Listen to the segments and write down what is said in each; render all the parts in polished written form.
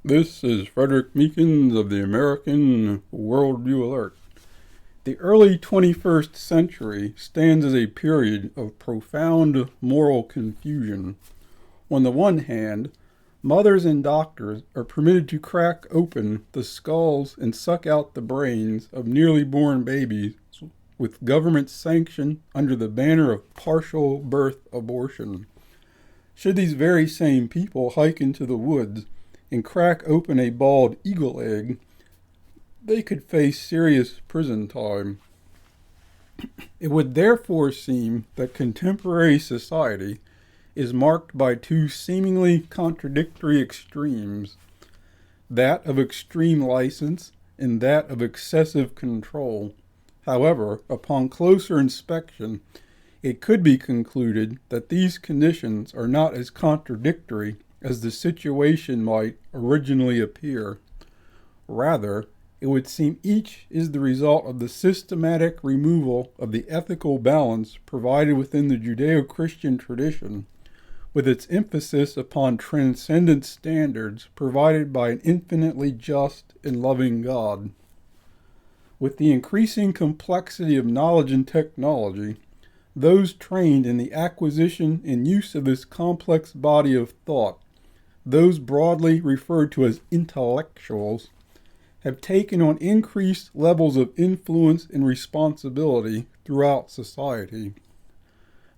This is Frederick Meekins of the American Worldview Alert. The early 21st century stands as a period of profound moral confusion. On the one hand, mothers and doctors are permitted to crack open the skulls and suck out the brains of nearly born babies with government sanction under the banner of partial birth abortion. Should these very same people hike into the woods and crack open a bald eagle egg, they could face serious prison time. It would therefore seem that contemporary society is marked by two seemingly contradictory extremes, that of extreme license and that of excessive control. However, upon closer inspection, it could be concluded that these conditions are not as contradictory as the situation might originally appear. Rather, it would seem each is the result of the systematic removal of the ethical balance provided within the Judeo-Christian tradition, with its emphasis upon transcendent standards provided by an infinitely just and loving God. With the increasing complexity of knowledge and technology, those trained in the acquisition and use of this complex body of thought, those broadly referred to as intellectuals, have taken on increased levels of influence and responsibility throughout society.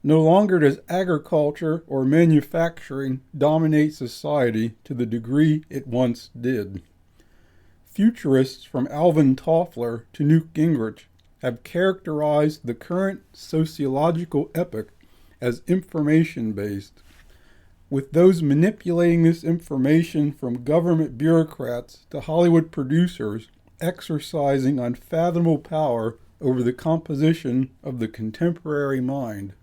No longer does agriculture or manufacturing dominate society to the degree it once did. Futurists from Alvin Toffler to Newt Gingrich have characterized the current sociological epoch as information-based, with those manipulating this information from government bureaucrats to Hollywood producers exercising unfathomable power over the composition of the contemporary mind.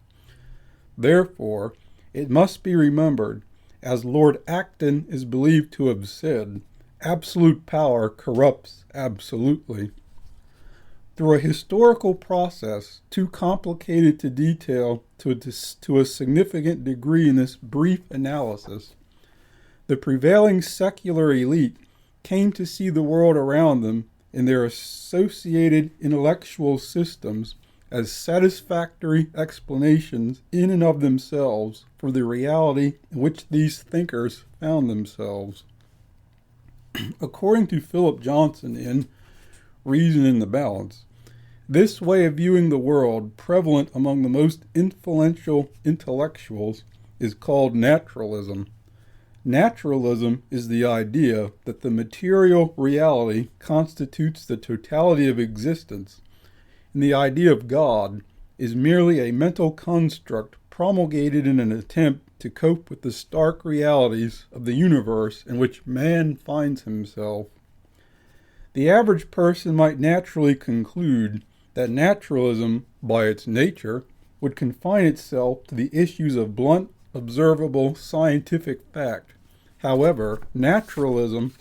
Therefore, it must be remembered, as Lord Acton is believed to have said, absolute power corrupts absolutely. Through a historical process too complicated to detail to a significant degree in this brief analysis, the prevailing secular elite came to see the world around them and their associated intellectual systems as satisfactory explanations in and of themselves for the reality in which these thinkers found themselves. According to Philip Johnson in Reason in the Balance, this way of viewing the world, prevalent among the most influential intellectuals, is called naturalism. Naturalism is the idea that the material reality constitutes the totality of existence, and the idea of God is merely a mental construct promulgated in an attempt to cope with the stark realities of the universe in which man finds himself. The average person might naturally conclude that naturalism, by its nature, would confine itself to the issues of blunt, observable, scientific fact. However, naturalism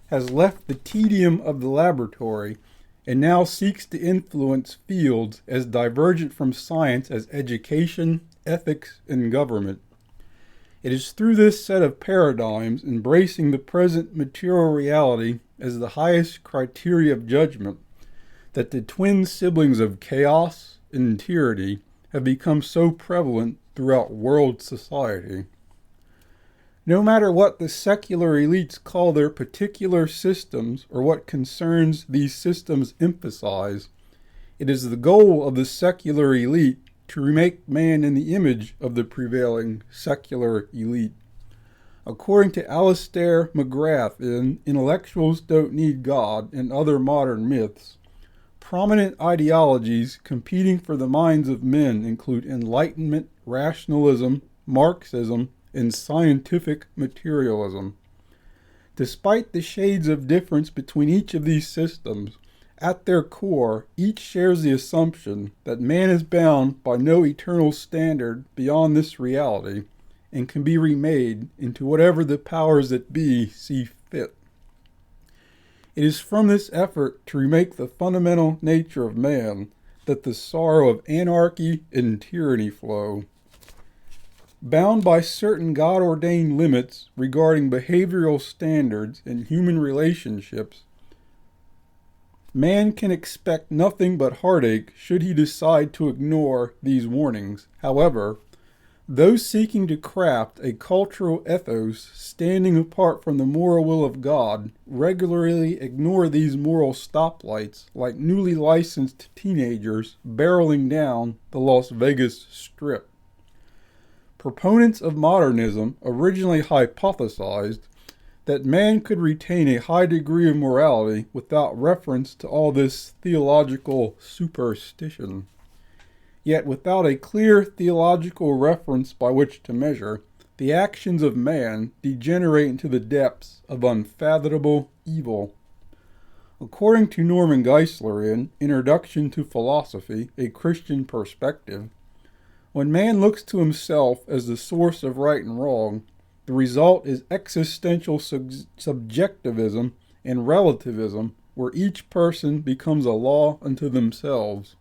has left the tedium of the laboratory and now seeks to influence fields as divergent from science as education, ethics, and government. It is through this set of paradigms, embracing the present material reality as the highest criteria of judgment, that the twin siblings of chaos and tyranny have become so prevalent throughout world society. No matter what the secular elites call their particular systems or what concerns these systems emphasize, it is the goal of the secular elite to remake man in the image of the prevailing secular elite. According to Alistair McGrath in Intellectuals Don't Need God and Other Modern Myths, prominent ideologies competing for the minds of men include Enlightenment, rationalism, Marxism, and scientific materialism. Despite the shades of difference between each of these systems, at their core, each shares the assumption that man is bound by no eternal standard beyond this reality and can be remade into whatever the powers that be see fit. It is from this effort to remake the fundamental nature of man that the sorrow of anarchy and tyranny flow. Bound by certain God-ordained limits regarding behavioral standards in human relationships, man can expect nothing but heartache should he decide to ignore these warnings. However, those seeking to craft a cultural ethos standing apart from the moral will of God regularly ignore these moral stoplights like newly licensed teenagers barreling down the Las Vegas Strip. Proponents of modernism originally hypothesized that man could retain a high degree of morality without reference to all this theological superstition. Yet without a clear theological reference by which to measure, the actions of man degenerate into the depths of unfathomable evil. According to Norman Geisler in Introduction to Philosophy, A Christian Perspective, when man looks to himself as the source of right and wrong, the result is existential subjectivism and relativism, where each person becomes a law unto themselves.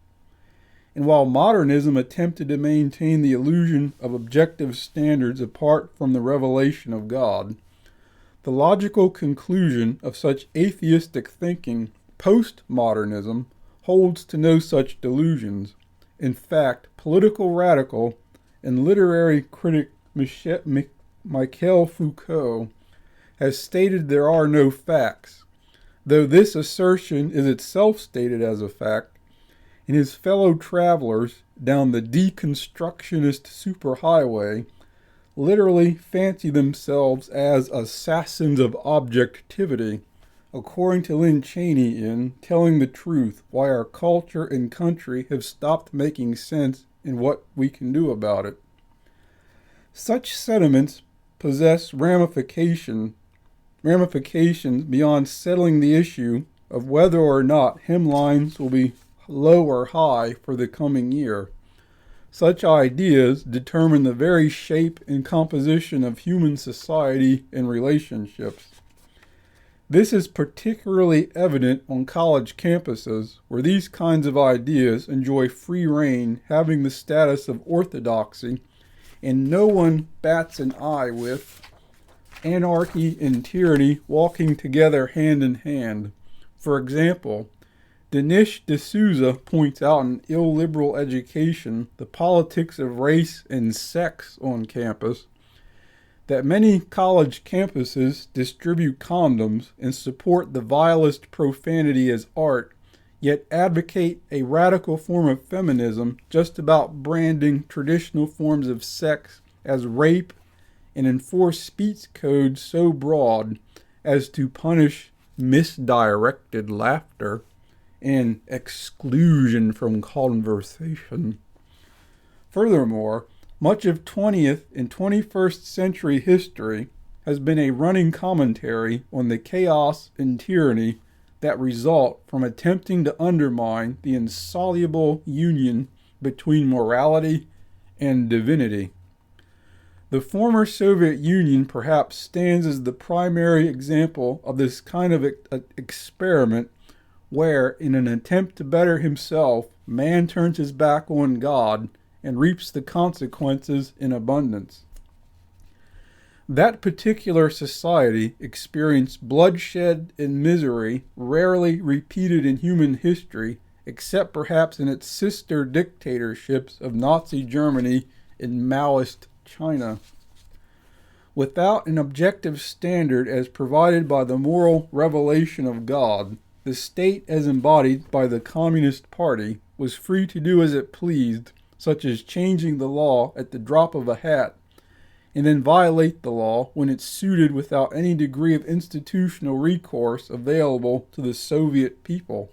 And while modernism attempted to maintain the illusion of objective standards apart from the revelation of God, the logical conclusion of such atheistic thinking, postmodernism, holds to no such delusions. In fact, political radical and literary critic Michel Foucault has stated there are no facts, though this assertion is itself stated as a fact, and his fellow travelers down the deconstructionist superhighway literally fancy themselves as assassins of objectivity, according to Lynn Cheney in Telling the Truth, Why Our Culture and Country Have Stopped Making Sense and What We Can Do About It. Such sentiments possess ramifications beyond settling the issue of whether or not hemlines will be low or high for the coming year. Such ideas determine the very shape and composition of human society and relationships. This is particularly evident on college campuses, where these kinds of ideas enjoy free rein, having the status of orthodoxy, and no one bats an eye with anarchy and tyranny walking together hand in hand. For example, Dinesh D'Souza points out in Illiberal Education, the Politics of Race and Sex on Campus, that many college campuses distribute condoms and support the vilest profanity as art, yet advocate a radical form of feminism just about branding traditional forms of sex as rape and enforce speech codes so broad as to punish misdirected laughter and exclusion from conversation. Furthermore, much of 20th and 21st century history has been a running commentary on the chaos and tyranny that result from attempting to undermine the insoluble union between morality and divinity. The former Soviet Union perhaps stands as the primary example of this kind of experiment where, in an attempt to better himself, man turns his back on God and reaps the consequences in abundance. That particular society experienced bloodshed and misery rarely repeated in human history, except perhaps in its sister dictatorships of Nazi Germany and Maoist China. Without an objective standard as provided by the moral revelation of God, the state as embodied by the Communist Party was free to do as it pleased, such as changing the law at the drop of a hat, and then violate the law when it suited without any degree of institutional recourse available to the Soviet people.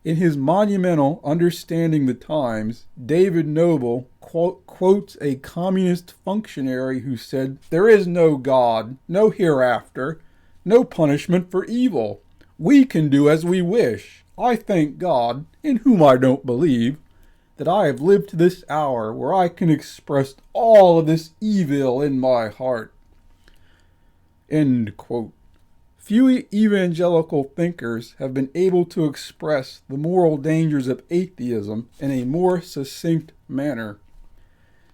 In his monumental Understanding the Times, David Noble quotes a communist functionary who said, "There is no God, no hereafter, no punishment for evil. We can do as we wish. I thank God, in whom I don't believe, that I have lived to this hour where I can express all of this evil in my heart." End quote. Few evangelical thinkers have been able to express the moral dangers of atheism in a more succinct manner.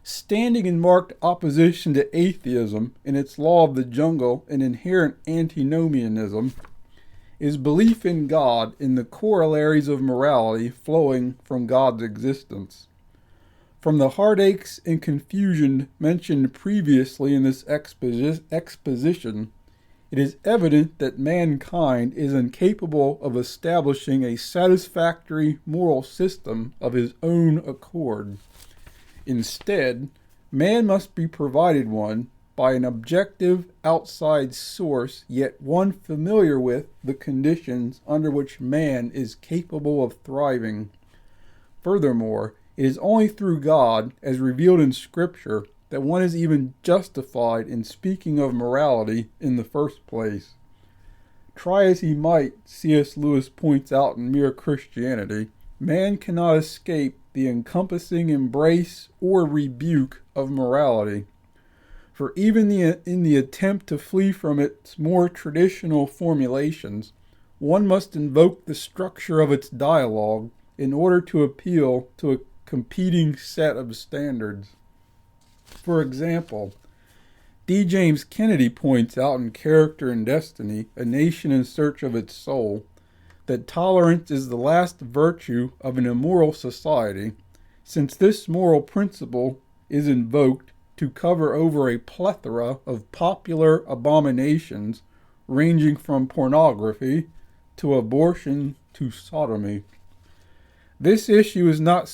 Standing in marked opposition to atheism and its law of the jungle and inherent antinomianism is belief in God and the corollaries of morality flowing from God's existence. From the heartaches and confusion mentioned previously in this exposition, it is evident that mankind is incapable of establishing a satisfactory moral system of his own accord. Instead, man must be provided one by an objective outside source, yet one familiar with the conditions under which man is capable of thriving. Furthermore, it is only through God, as revealed in Scripture, that one is even justified in speaking of morality in the first place. Try as he might, C.S. Lewis points out in Mere Christianity, man cannot escape the encompassing embrace or rebuke of morality. For even in the attempt to flee from its more traditional formulations, one must invoke the structure of its dialogue in order to appeal to a competing set of standards. For example, D. James Kennedy points out in Character and Destiny, A Nation in Search of Its Soul, that tolerance is the last virtue of an immoral society, since this moral principle is invoked to cover over a plethora of popular abominations ranging from pornography to abortion to sodomy. The issue is not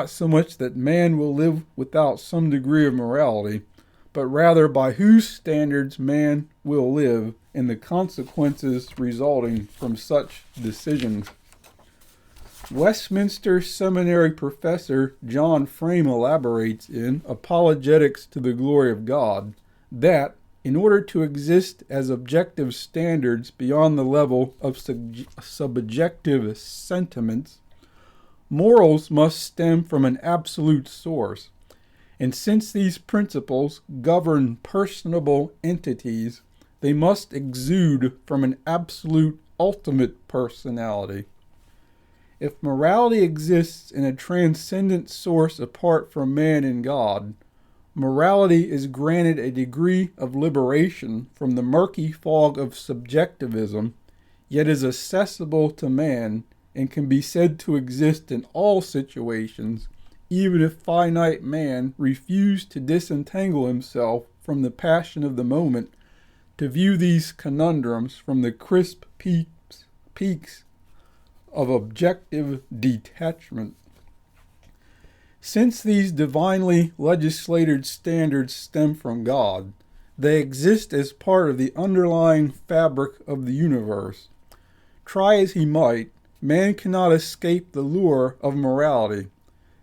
so much that man will live without some degree of morality, but rather by whose standards man will live and the consequences resulting from such decisions. Westminster Seminary professor John Frame elaborates in Apologetics to the Glory of God that, in order to exist as objective standards beyond the level of subjective sentiments, morals must stem from an absolute source. And since these principles govern personable entities, they must exude from an absolute ultimate personality. If morality exists in a transcendent source apart from man and God, morality is granted a degree of liberation from the murky fog of subjectivism, yet is accessible to man and can be said to exist in all situations, even if finite man refused to disentangle himself from the passion of the moment to view these conundrums from the crisp peaks of objective detachment. Since these divinely legislated standards stem from God, they exist as part of the underlying fabric of the universe. Try as he might, man cannot escape the lure of morality.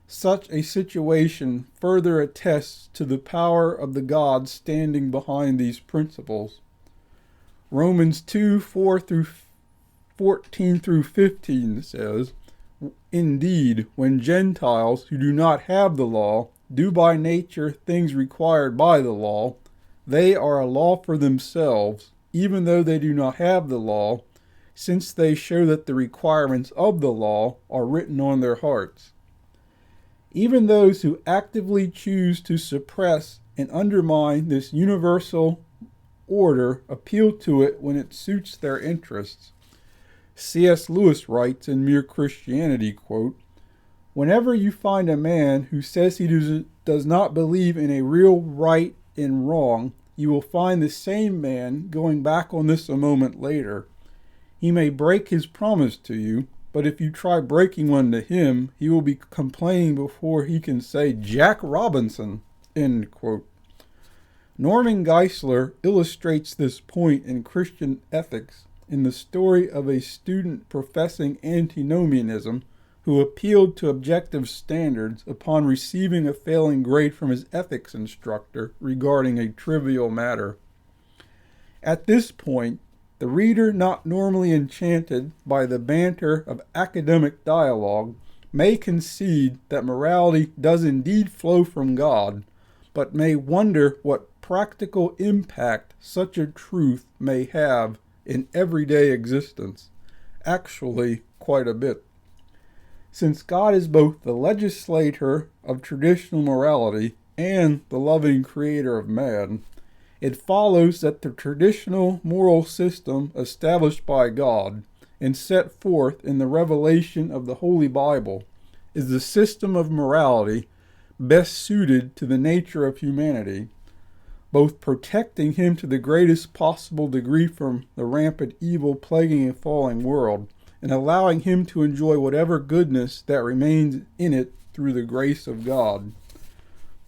Such a situation further attests to the power of the God standing behind these principles. Romans 2:14-15 says, Indeed, when Gentiles who do not have the law do by nature things required by the law, they are a law for themselves, even though they do not have the law, since they show that the requirements of the law are written on their hearts. Even those who actively choose to suppress and undermine this universal order appeal to it when it suits their interests. C.S. Lewis writes in Mere Christianity, quote, Whenever you find a man who says he does not believe in a real right and wrong, you will find the same man going back on this a moment later. He may break his promise to you, but if you try breaking one to him, he will be complaining before he can say, Jack Robinson, end quote. Norman Geisler illustrates this point in Christian ethics in the story of a student professing antinomianism who appealed to objective standards upon receiving a failing grade from his ethics instructor regarding a trivial matter. At this point, the reader not normally enchanted by the banter of academic dialogue may concede that morality does indeed flow from God, but may wonder what practical impact such a truth may have in everyday existence. Actually, quite a bit. Since God is both the legislator of traditional morality and the loving creator of man, it follows that the traditional moral system established by God and set forth in the revelation of the Holy Bible is the system of morality best suited to the nature of humanity, both protecting him to the greatest possible degree from the rampant evil plaguing a falling world, and allowing him to enjoy whatever goodness that remains in it through the grace of God.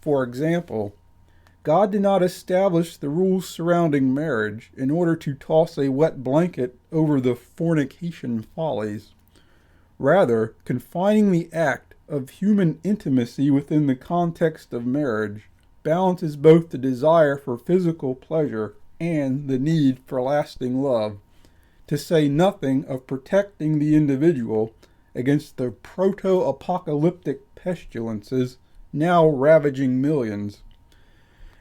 For example, God did not establish the rules surrounding marriage in order to toss a wet blanket over the fornication follies. Rather, confining the act of human intimacy within the context of marriage balances both the desire for physical pleasure and the need for lasting love, to say nothing of protecting the individual against the proto-apocalyptic pestilences now ravaging millions.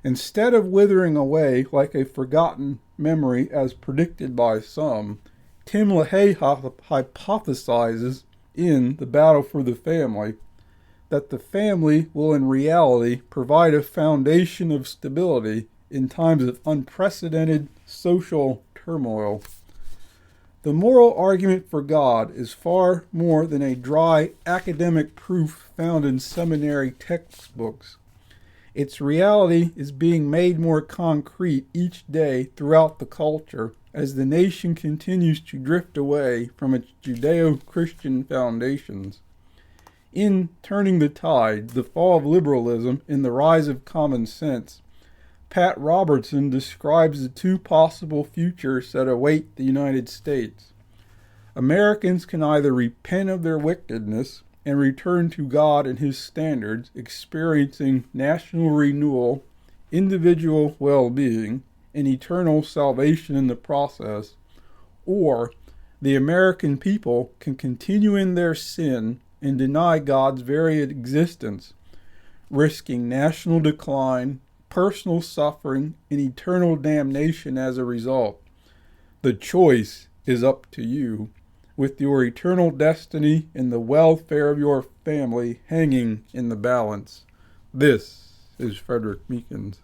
Instead of withering away like a forgotten memory as predicted by some, Tim LaHaye hypothesizes in The Battle for the Family that the family will in reality provide a foundation of stability in times of unprecedented social turmoil. The moral argument for God is far more than a dry academic proof found in seminary textbooks. Its reality is being made more concrete each day throughout the culture as the nation continues to drift away from its Judeo-Christian foundations. In Turning the Tide, The Fall of Liberalism and the Rise of Common Sense, Pat Robertson describes the two possible futures that await the United States. Americans can either repent of their wickedness and return to God and His standards, experiencing national renewal, individual well-being, and eternal salvation in the process, or the American people can continue in their sin and deny God's very existence, risking national decline, personal suffering, and eternal damnation as a result. The choice is up to you, with your eternal destiny and the welfare of your family hanging in the balance. This is Frederick Meekins.